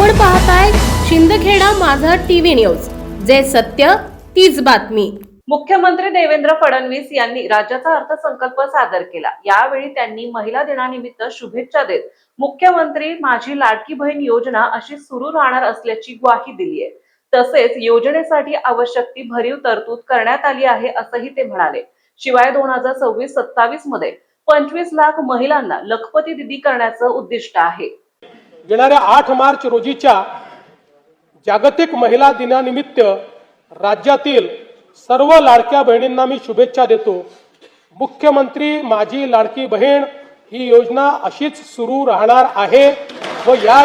आपण पाहताय शिंदखेडा माझा टीव्ही न्यूज, जे सत्य तीच बातमी। मुख्यमंत्री देवेंद्र फडणवीस यांनी राज्याचा अर्थसंकल्प सादर केला। यावेळी त्यांनी महिला दिनानिमित्त शुभेच्छा देत मुख्यमंत्री माझी लाडकी बहीण योजना अशी सुरू राहणार असल्याची ग्वाही दिली आहे। तसेच योजनेसाठी आवश्यक ती भरीव तरतूद करण्यात आली आहे असंही ते म्हणाले। शिवाय 2026-27 मध्ये 25 लाख महिलांना लखपती दिदी करण्याचं उद्दिष्ट आहे। येणाऱ्या 8 मार्च रोजीच्या जागतिक महिला दिनानिमित्त राज्यातील सर्व लाडक्या बहिणींना मी शुभेच्छा देतो। मुख्यमंत्री माझी लाडकी बहीण ही योजना अशीच सुरू राहणार आहे व या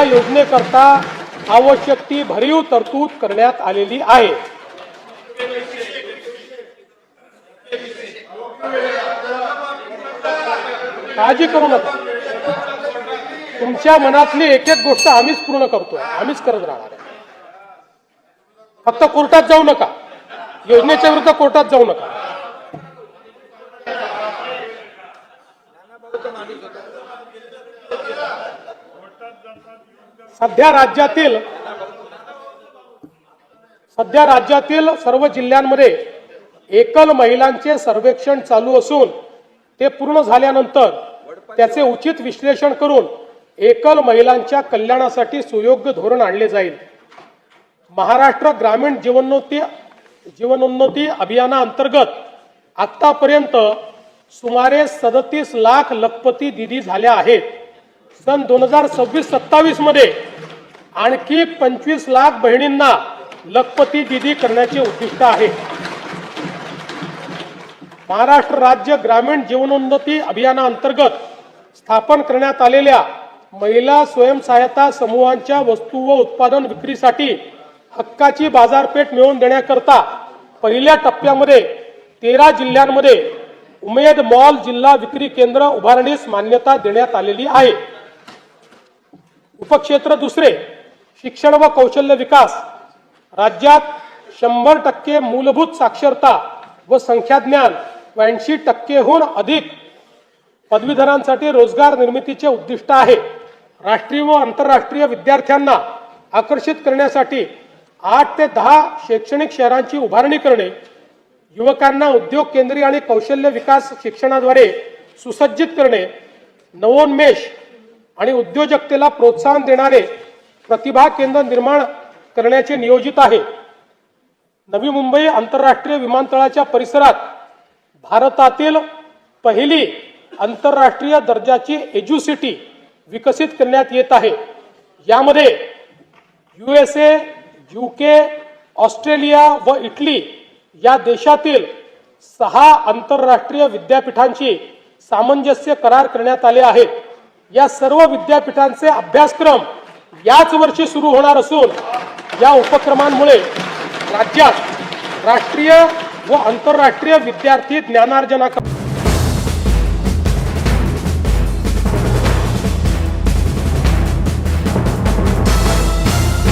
योजनेकरता आवश्यक ती भरीव तरतूद करण्यात आलेली आहे। काळजी करू नका, तुमच्या मनातली एक एक गोष्ट आम्हीच पूर्ण करतोय, आम्हीच करत राहणार आहे। फक्त कोर्टात जाऊ नका, योजनेच्या विरुद्ध कोर्टात जाऊ नका। सध्या राज्यातील सर्व जिल्ह्यांमध्ये एकल महिलांचे सर्वेक्षण चालू असून ते पूर्ण झाल्यानंतर त्याचे उचित विश्लेषण करून एकल महिलांच्या कल्याणासाठी सुयोग्य धोरण आणले जाईल। महाराष्ट्र ग्रामीण जीवनोन्नती अभियानाअंतर्गत आतापर्यंत सुमारे 37 लाख लखपती दिदी झाल्या आहेत। सन 2026-27 मध्ये आणखी 25 लाख बहिणींना लखपती दिदी करण्याचे उद्दिष्ट आहे। महाराष्ट्र राज्य ग्रामीण जीवनोन्नती अभियानाअंतर्गत स्थापन करण्यात आलेल्या महिला स्वयंसहायता समूहांच्या वस्तू व उत्पादन विक्रीसाठी हक्काची बाजारपेठ मिळवून देण्याकरता पहिल्या टप्प्यामध्ये 13 जिल्ह्यांमध्ये उमेद मॉल जिल्हा विक्री केंद्र उभारणीस मान्यता देण्यात आलेली आहे। उपक्षेत्र दुसरे शिक्षण व कौशल्य विकास। राज्यात 100% मूलभूत साक्षरता व संख्याज्ञान 82%हून अधिक पदवीधरांसाठी रोजगार निर्मितीचे उद्दिष्ट आहे। राष्ट्रीय व आंतरराष्ट्रीय विद्यार्थ्यांना आकर्षित करण्यासाठी 8 ते 10 शैक्षणिक शहरांची उभारणी करणे, युवकांना उद्योग केंद्रीय आणि कौशल्य विकास शिक्षणाद्वारे सुसज्जित करणे, नवोन्मेष आणि उद्योजकतेला प्रोत्साहन देणारे प्रतिभा केंद्र निर्माण करण्याचे नियोजित आहे। नवी मुंबई आंतरराष्ट्रीय विमानतळाच्या परिसरात भारतातील पहिली आंतरराष्ट्रीय दर्जाची एज्युसिटी विकसित करण्यात येत आहे। यामध्ये USA, UK, ऑस्ट्रेलिया व इटली या देशातील 6 आंतरराष्ट्रीय विद्यापीठांची सामंजस्य करार करण्यात आले आहेत। या सर्व विद्यापीठांचे अभ्यासक्रम याच वर्षी सुरू होणार असून या उपक्रमांमुळे राज्यात राष्ट्रीय व आंतरराष्ट्रीय विद्यार्थी ज्ञानार्जना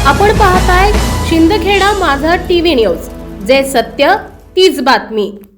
आपण पाहताय शिंदखेडा माझा टीव्ही न्यूज, जे सत्य तीच बातमी।